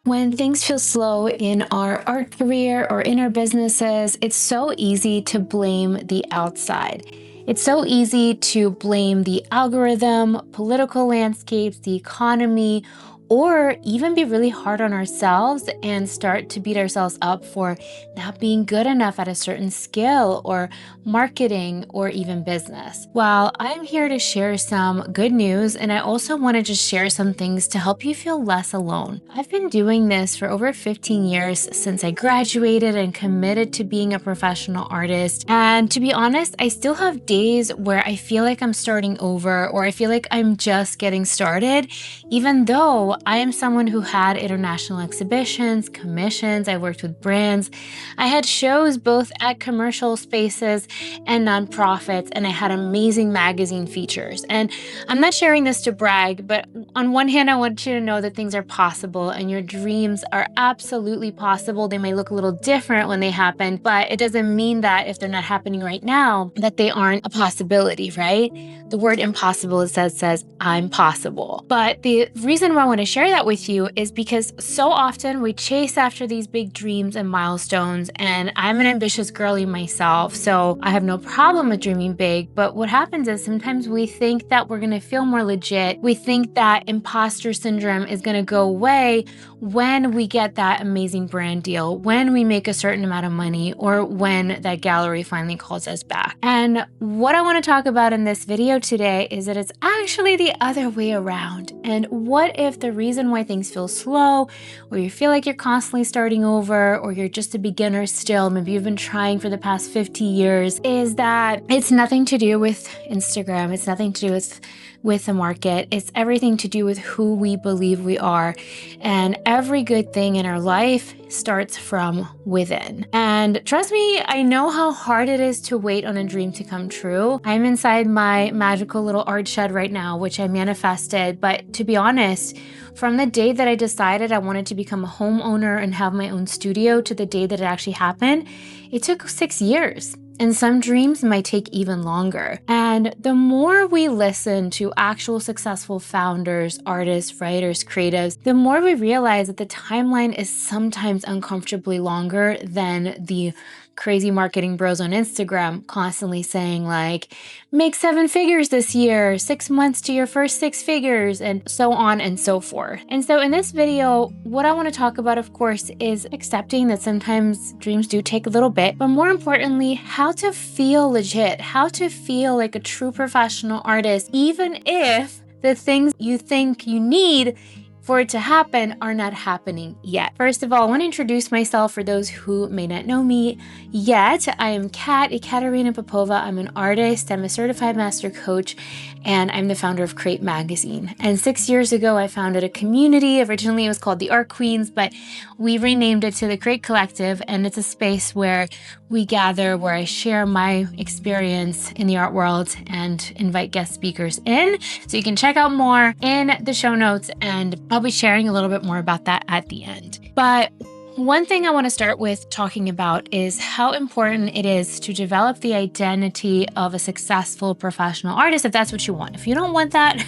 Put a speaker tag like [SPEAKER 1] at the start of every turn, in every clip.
[SPEAKER 1] When things feel slow in our art career or in our businesses, it's so easy to blame the outside. It's so easy to blame the algorithm, political landscapes, the economy, or even be really hard on ourselves and start to beat ourselves up for not being good enough at a certain skill or marketing or even business. Well, I'm here to share some good news, and I also want to just share some things to help you feel less alone. I've been doing this for over 15 years since I graduated and committed to being a professional artist. And to be honest, I still have days where I feel like I'm starting over or I feel like I'm just getting started, even though I am someone who had international exhibitions, commissions, I worked with brands. I had shows both at commercial spaces and nonprofits, and I had amazing magazine features. And I'm not sharing this to brag, but on one hand, I want you to know that things are possible and your dreams are absolutely possible. They may look a little different when they happen, but it doesn't mean that if they're not happening right now, that they aren't a possibility, right? The word impossible, it says I'm possible. But the reason why I want to share that with you is because so often we chase after these big dreams and milestones, and I'm an ambitious girly myself, so I have no problem with dreaming big. But what happens is sometimes we think that we're going to feel more legit. We think that imposter syndrome is going to go away when we get that amazing brand deal, when we make a certain amount of money, or when that gallery finally calls us back. And what I want to talk about in this video today is that it's actually the other way around. And what if the reason why things feel slow, or you feel like you're constantly starting over, or you're just a beginner still, maybe you've been trying for the past 50 years, is that it's nothing to do with Instagram. It's nothing to do with the market. It's everything to do with who we believe we are. And every good thing in our life starts from within. And trust me, I know how hard it is to wait on a dream to come true. I'm inside my magical little art shed right now, which I manifested. But to be honest, from the day that I decided I wanted to become a homeowner and have my own studio to the day that it actually happened, it took 6 years. And some dreams might take even longer. And the more we listen to actual successful founders, artists, writers, creatives, the more we realize that the timeline is sometimes uncomfortably longer than the crazy marketing bros on Instagram constantly saying like, make 7 figures this year, 6 months to your first 6 figures, and so on and so forth. And so in this video, what I want to talk about, of course, is accepting that sometimes dreams do take a little bit, but more importantly, how to feel legit, how to feel like a true professional artist, even if the things you think you need for it to happen are not happening yet. First of all, I want to introduce myself for those who may not know me yet. I am Ekaterina Popova. I'm an artist, I'm a certified master coach, and I'm the founder of Create Magazine. And 6 years ago, I founded a community. Originally, it was called the Art Queens, but we renamed it to the Create Collective, and it's a space where we gather, where I share my experience in the art world and invite guest speakers in. So you can check out more in the show notes, and I'll be sharing a little bit more about that at the end. But one thing I want to start with talking about is how important it is to develop the identity of a successful professional artist, if that's what you want. If you don't want that,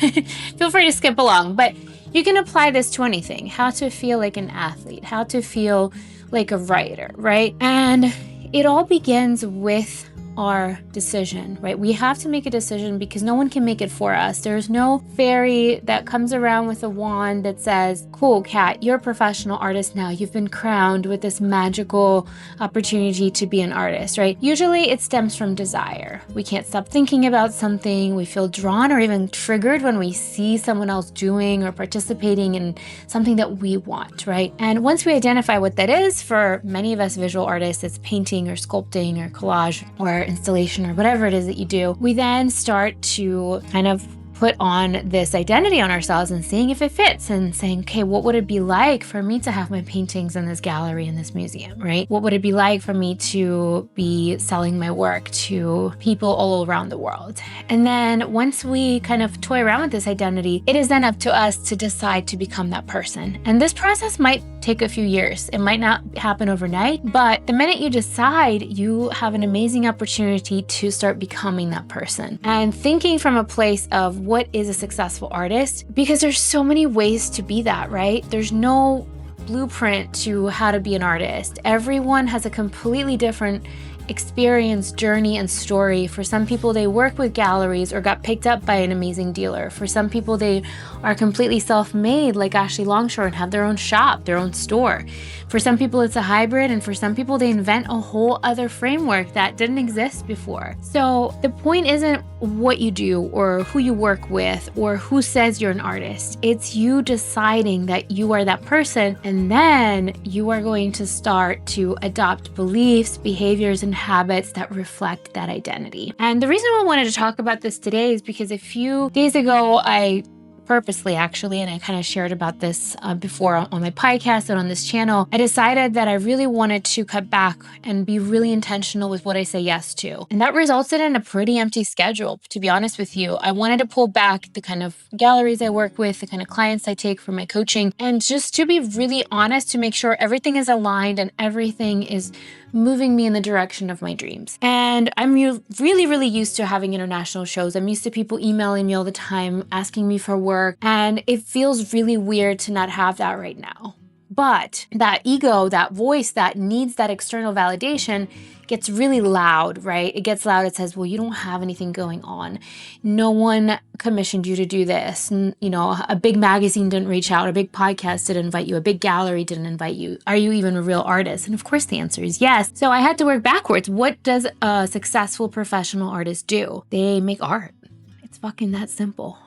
[SPEAKER 1] feel free to skip along. But you can apply this to anything. How to feel like an athlete, how to feel like a writer, right? And it all begins with our decision, right? We have to make a decision because no one can make it for us. There's no fairy that comes around with a wand that says, cool, Kat, you're a professional artist now. You've been crowned with this magical opportunity to be an artist, right? Usually it stems from desire. We can't stop thinking about something. We feel drawn or even triggered when we see someone else doing or participating in something that we want, right? And once we identify what that is, for many of us visual artists, it's painting or sculpting or collage or installation or whatever it is that you do, we then start to kind of put on this identity on ourselves and seeing if it fits and saying, okay, what would it be like for me to have my paintings in this gallery, in this museum, right? What would it be like for me to be selling my work to people all around the world? And then once we kind of toy around with this identity, it is then up to us to decide to become that person. And this process might take a few years. It might not happen overnight, but the minute you decide, you have an amazing opportunity to start becoming that person. And thinking from a place of what is a successful artist, because there's so many ways to be that, right? There's no blueprint to how to be an artist. Everyone has a completely different experience, journey, and story. For some people, they work with galleries or got picked up by an amazing dealer. For some people, they are completely self-made, like Ashley Longshore, and have their own shop, their own store. For some people, it's a hybrid, and for some people, they invent a whole other framework that didn't exist before. So the point isn't what you do or who you work with or who says you're an artist. It's you deciding that you are that person, and then you are going to start to adopt beliefs, behaviors, and habits that reflect that identity. And the reason I wanted to talk about this today is because a few days ago, I purposely actually, and I kind of shared about this before on my podcast and on this channel, I decided that I really wanted to cut back and be really intentional with what I say yes to. And that resulted in a pretty empty schedule, to be honest with you. I wanted to pull back the kind of galleries I work with, the kind of clients I take for my coaching, and just to be really honest, to make sure everything is aligned and everything is moving me in the direction of my dreams. And I'm really, really used to having international shows. I'm used to people emailing me all the time, asking me for work, and it feels really weird to not have that right now. But that ego, that voice that needs that external validation gets really loud, right? It gets loud. It says, well, you don't have anything going on. No one commissioned you to do this. A big magazine didn't reach out. A big podcast didn't invite you. A big gallery didn't invite you. Are you even a real artist? And of course the answer is yes. So I had to work backwards. What does a successful professional artist do? They make art. It's fucking that simple.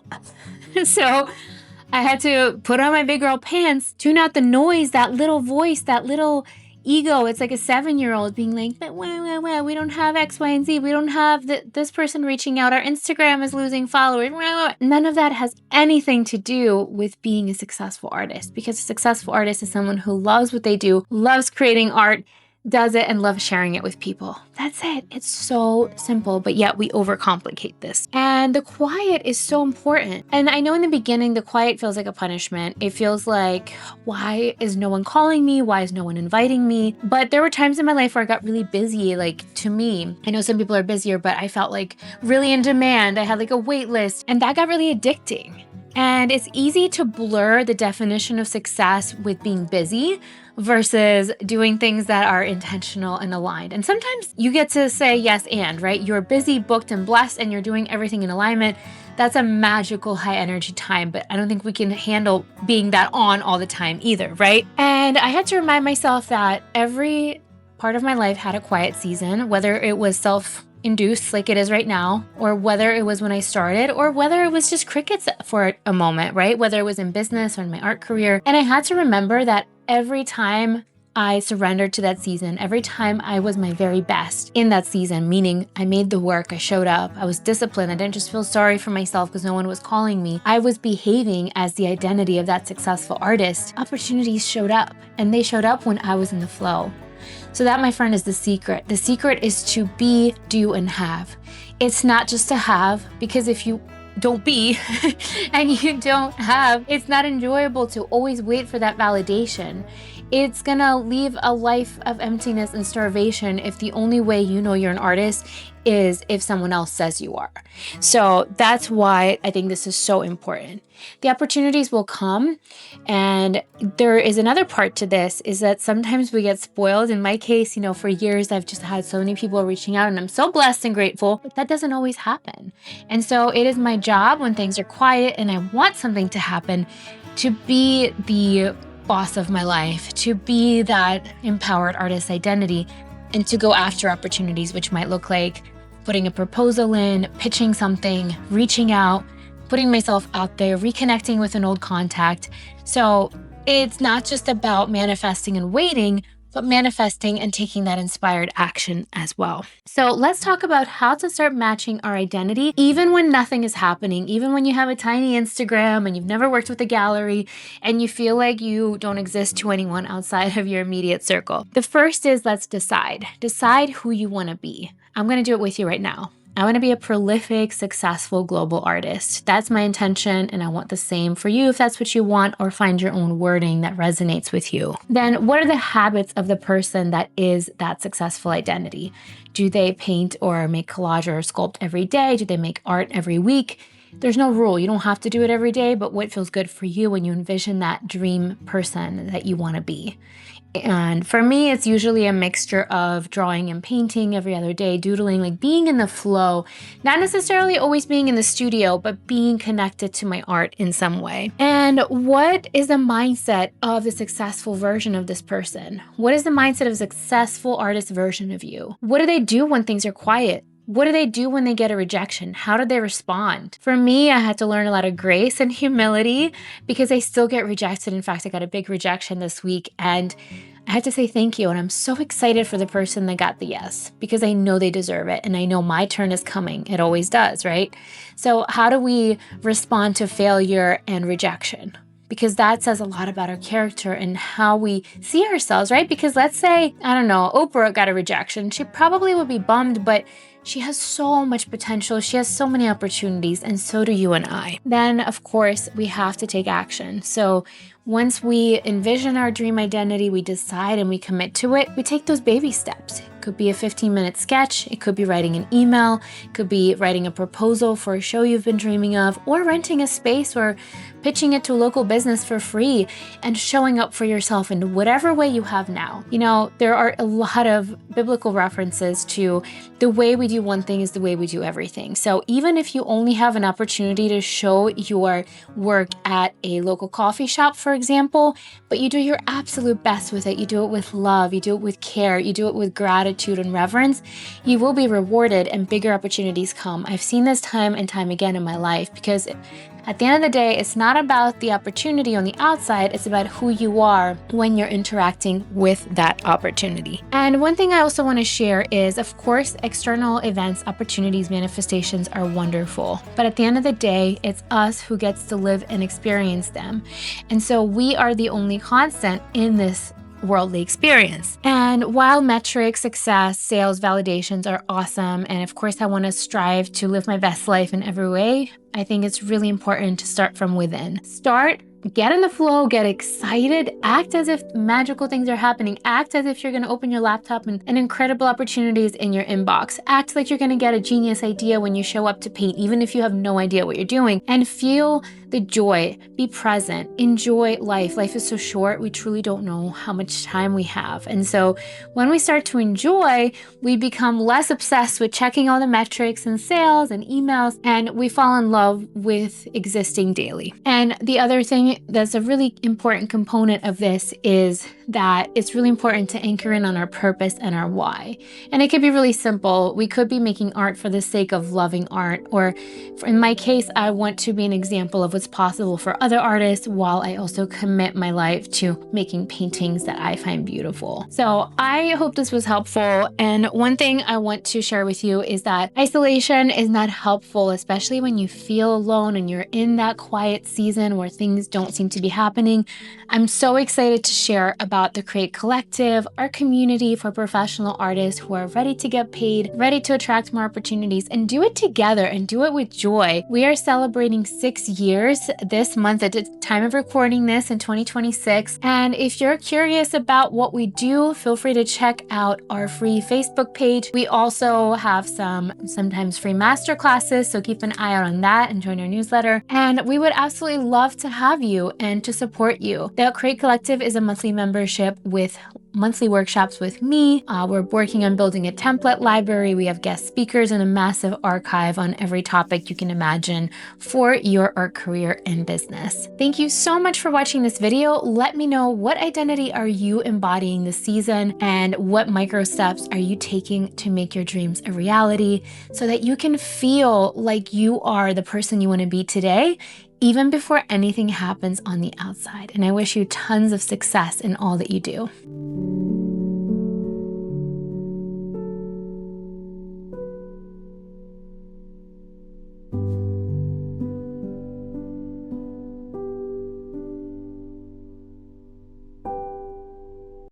[SPEAKER 1] So I had to put on my big girl pants, tune out the noise, that little voice, that little ego. It's like a 7-year-old being like, but we don't have X, Y, and Z. We don't have this person reaching out. Our Instagram is losing followers. None of that has anything to do with being a successful artist, because a successful artist is someone who loves what they do, loves creating art, does it, and loves sharing it with people. That's it. It's so simple, but yet we overcomplicate this. And the quiet is so important. And I know in the beginning, the quiet feels like a punishment. It feels like, why is no one calling me? Why is no one inviting me? But there were times in my life where I got really busy. Like, to me, I know some people are busier, but I felt like really in demand. I had like a wait list, and that got really addicting. And it's easy to blur the definition of success with being busy versus doing things that are intentional and aligned. And sometimes you get to say yes and, right? You're busy, booked, and blessed, and you're doing everything in alignment. That's a magical high energy time, but I don't think we can handle being that on all the time either, right? And I had to remind myself that every part of my life had a quiet season, whether it was self-induced like it is right now, or whether it was when I started, or whether it was just crickets for a moment, right? Whether it was in business or in my art career. And I had to remember that every time I surrendered to that season, every time I was my very best in that season, meaning I made the work, I showed up, I was disciplined, I didn't just feel sorry for myself because no one was calling me. I was behaving as the identity of that successful artist. Opportunities showed up, and they showed up when I was in the flow. So that, my friend, is the secret. The secret is to be, do, and have. It's not just to have, because if you don't be and you don't have, it's not enjoyable to always wait for that validation. It's gonna leave a life of emptiness and starvation if the only way you know you're an artist is if someone else says you are. So that's why I think this is so important. The opportunities will come, and there is another part to this, is that sometimes we get spoiled. In my case, for years I've just had so many people reaching out, and I'm so blessed and grateful, but that doesn't always happen. And so it is my job when things are quiet and I want something to happen, to be the boss of my life, to be that empowered artist identity, and to go after opportunities, which might look like putting a proposal in, pitching something, reaching out, putting myself out there, reconnecting with an old contact. So it's not just about manifesting and waiting, but manifesting and taking that inspired action as well. So let's talk about how to start matching our identity, even when nothing is happening, even when you have a tiny Instagram and you've never worked with a gallery and you feel like you don't exist to anyone outside of your immediate circle. The first is let's decide. Decide who you want to be. I'm going to do it with you right now. I want to be a prolific, successful global artist. That's my intention, and I want the same for you if that's what you want, or find your own wording that resonates with you. Then what are the habits of the person that is that successful identity? Do they paint or make collage or sculpt every day? Do they make art every week? There's no rule. You don't have to do it every day, but what feels good for you when you envision that dream person that you want to be. And for me, it's usually a mixture of drawing and painting every other day, doodling, like being in the flow, not necessarily always being in the studio, but being connected to my art in some way. And what is the mindset of the successful version of this person? What is the mindset of a successful artist version of you? What do they do when things are quiet? What do they do when they get a rejection? How do they respond? For me, I had to learn a lot of grace and humility because I still get rejected. In fact, I got a big rejection this week and I had to say thank you. And I'm so excited for the person that got the yes because I know they deserve it. And I know my turn is coming. It always does, right? So how do we respond to failure and rejection? Because that says a lot about our character and how we see ourselves, right? Because let's say, I don't know, Oprah got a rejection. She probably would be bummed, but she has so much potential. She has so many opportunities, and so do you and I. Then, of course, we have to take action. So once we envision our dream identity, we decide and we commit to it, we take those baby steps. It could be a 15-minute sketch. It could be writing an email. It could be writing a proposal for a show you've been dreaming of, or renting a space or pitching it to a local business for free and showing up for yourself in whatever way you have now. You know, there are a lot of biblical references to the way we do one thing is the way we do everything. So even if you only have an opportunity to show your work at a local coffee shop, for example, but you do your absolute best with it, you do it with love, you do it with care, you do it with gratitude and reverence, you will be rewarded and bigger opportunities come. I've seen this time and time again in my life because at the end of the day, it's not about the opportunity on the outside, it's about who you are when you're interacting with that opportunity. And one thing I also want to share is, of course, external events, opportunities, manifestations are wonderful. But at the end of the day, it's us who gets to live and experience them. And so we are the only constant in this worldly experience. And while metrics, success, sales, validations are awesome, and of course I want to strive to live my best life in every way, I think it's really important to start from within. Get in the flow, get excited, act as if magical things are happening, act as if you're going to open your laptop and incredible opportunities in your inbox, act like you're going to get a genius idea when you show up to paint, even if you have no idea what you're doing, and feel the joy, be present, enjoy life. Life is so short, we truly don't know how much time we have. And so when we start to enjoy, we become less obsessed with checking all the metrics and sales and emails, and we fall in love with existing daily. And the other thing that's a really important component of this is that it's really important to anchor in on our purpose and our why. And it could be really simple. We could be making art for the sake of loving art, or in my case, I want to be an example of what's possible for other artists while I also commit my life to making paintings that I find beautiful. So I hope this was helpful. And one thing I want to share with you is that isolation is not helpful, especially when you feel alone and you're in that quiet season where things don't seem to be happening. I'm so excited to share about the Create Collective, our community for professional artists who are ready to get paid, ready to attract more opportunities, and do it together and do it with joy. We are celebrating 6 years this month at the time of recording this in 2026. And if you're curious about what we do, feel free to check out our free Facebook page. We also have sometimes free masterclasses, so keep an eye out on that and join our newsletter. And we would absolutely love to have you and to support you. The Create Collective is a monthly membership with monthly workshops with me. We're working on building a template library. We have guest speakers and a massive archive on every topic you can imagine for your art career and business. Thank you so much for watching this video. Let me know, what identity are you embodying this season, and what micro steps are you taking to make your dreams a reality so that you can feel like you are the person you want to be today, even before anything happens on the outside. And I wish you tons of success in all that you do.